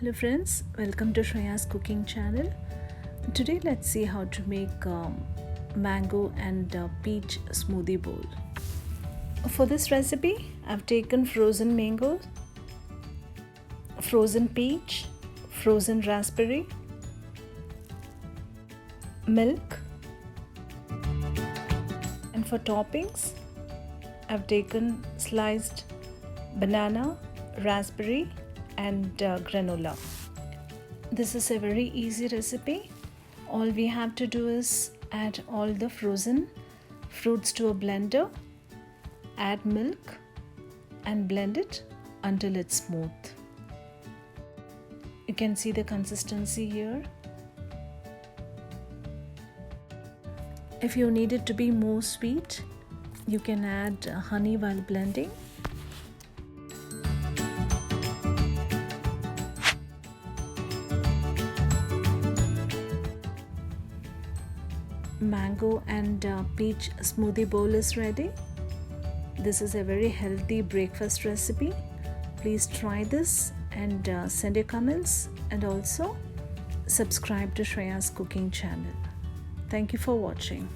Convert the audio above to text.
Hello friends, welcome to Shreya's cooking channel. Today let's see how to make mango and peach smoothie bowl. For this recipe I've taken frozen mango, frozen peach, frozen raspberry, milk, and for toppings I've taken sliced banana, raspberry and granola. This is a very easy recipe. All we have to do is add all the frozen fruits to a blender, add milk and blend it until it's smooth. You can see the consistency here. If you need it to be more sweet, you can add honey while blending. Mango and peach smoothie bowl is ready. This is a very healthy breakfast recipe. Please try this and send your comments, and also subscribe to Shreya's cooking channel. Thank you for watching.